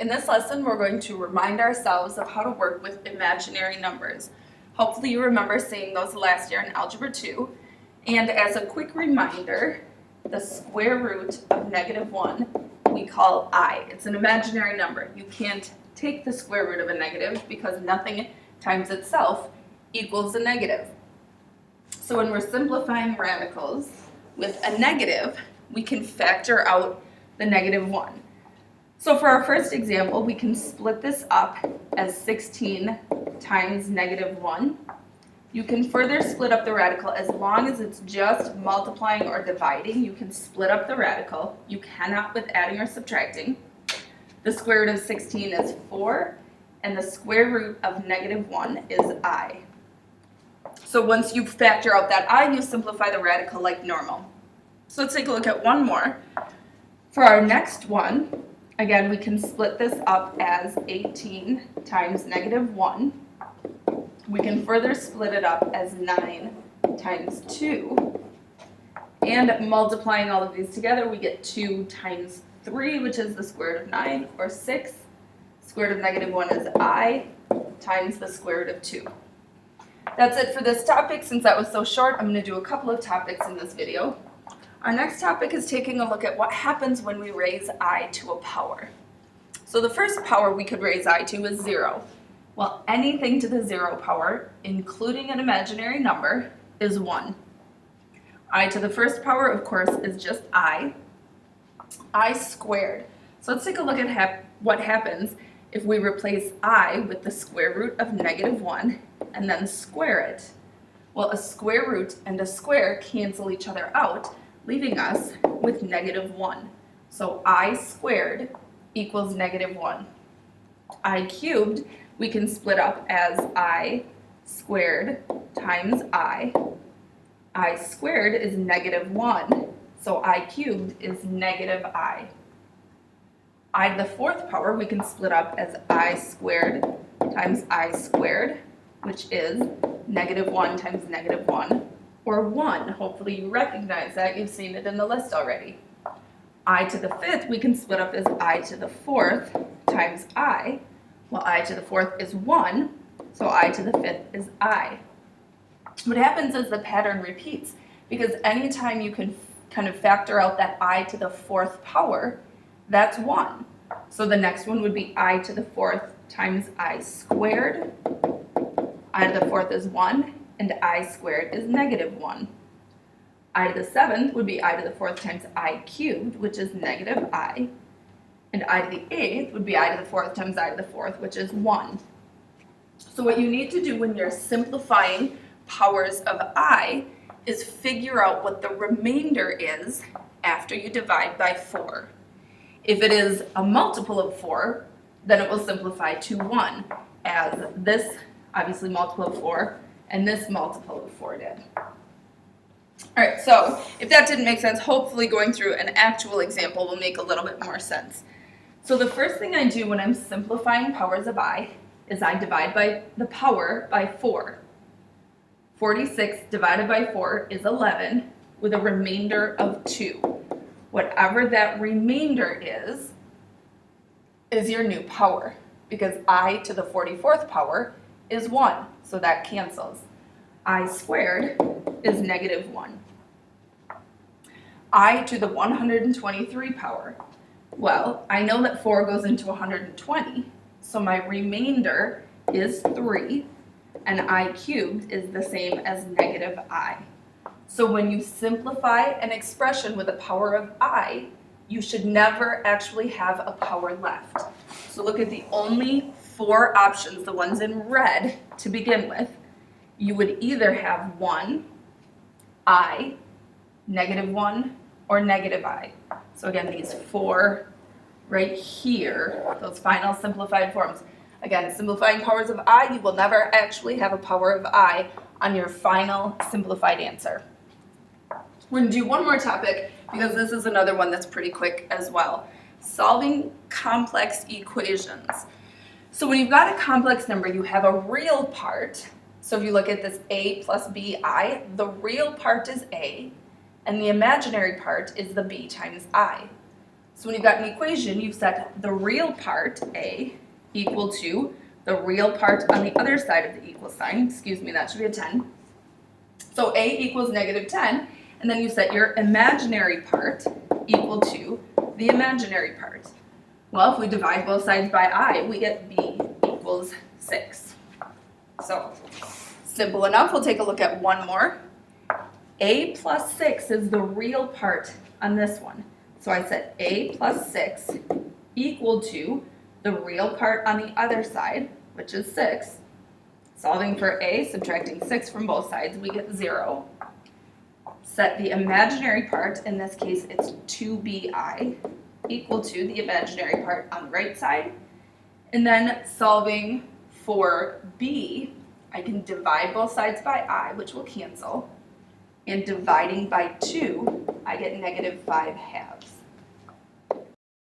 In this lesson, we're going to remind ourselves of how to work with imaginary numbers. Hopefully you remember seeing those last year in Algebra 2. And as a quick reminder, the square root of -1 we call I. It's an imaginary number. You can't take the square root of a negative because nothing times itself equals a negative. So when we're simplifying radicals with a negative, we can factor out the -1. So for our first example, we can split this up as 16 times -1. You can further split up the radical as long as it's just multiplying or dividing. You can split up the radical. You cannot with adding or subtracting. The square root of 16 is 4, and the square root of -1 is I. So once you factor out that I, you simplify the radical like normal. So let's take a look at one more. For our next one, again, we can split this up as 18 times -1. We can further split it up as 9 times 2. And multiplying all of these together, we get 2 times 3, which is the square root of 9, or 6. Square root of -1 is I times the square root of 2. That's it for this topic. Since that was so short, I'm going to do a couple of topics in this video. Our next topic is taking a look at what happens when we raise I to a power. So the first power we could raise I to is 0. Well, anything to the 0 power, including an imaginary number, is 1. I to the first power, of course, is just I squared. So let's take a look at what happens if we replace I with the square root of -1 and then square it. Well, a square root and a square cancel each other out, leaving us with -1. So I squared equals -1. I cubed we can split up as I squared times I. I squared is -1, so I cubed is -I. I to the fourth power we can split up as I squared times I squared, which is -1 times -1, or 1. Hopefully you recognize that. You've seen it in the list already. I to the fifth we can split up as I to the fourth times I. Well, I to the fourth is 1, so I to the fifth is I. What happens is the pattern repeats, because anytime you can kind of factor out that I to the fourth power, that's 1. So the next one would be I to the fourth times I squared. I to the fourth is 1, and I squared is -1. I to the seventh would be I to the fourth times I cubed, which is -I. And I to the eighth would be I to the fourth times I to the fourth, which is 1. So what you need to do when you're simplifying powers of I is figure out what the remainder is after you divide by 4. If it is a multiple of 4, then it will simplify to 1, as this obviously multiple of 4 and this multiple of 4 did. Alright, so if that didn't make sense, hopefully going through an actual example will make a little bit more sense. So the first thing I do when I'm simplifying powers of I is I divide by the power by 4. 46 divided by 4 is 11 with a remainder of 2. Whatever that remainder is your new power, because I to the 44th power is 1, so that cancels. I squared is -1. I to the 123 power. Well, I know that 4 goes into 120, so my remainder is 3, and I cubed is the same as -I. So when you simplify an expression with a power of I, you should never actually have a power left. So look at the only 4 options, the ones in red to begin with. You would either have 1, I, -1, or -I. So again, these 4 right here, those final simplified forms. Again, simplifying powers of I, you will never actually have a power of I on your final simplified answer. We're going to do one more topic because this is another one that's pretty quick as well. Solving complex equations. So when you've got a complex number, you have a real part. So if you look at this a plus bi, the real part is a, and the imaginary part is the b times I. So when you've got an equation, you've set the real part, a, equal to the real part on the other side of the equal sign. Excuse me, that should be a 10. So a equals negative 10, and then you set your imaginary part equal to the imaginary part. Well, if we divide both sides by I, we get b equals 6. So, simple enough. We'll take a look at one more. A plus 6 is the real part on this one. So I set a plus 6 equal to the real part on the other side, which is 6. Solving for a, subtracting 6 from both sides, we get 0. Set the imaginary part, in this case it's 2bi, equal to the imaginary part on the right side. And then solving for b, I can divide both sides by I, which will cancel. And dividing by 2, I get negative 5 halves.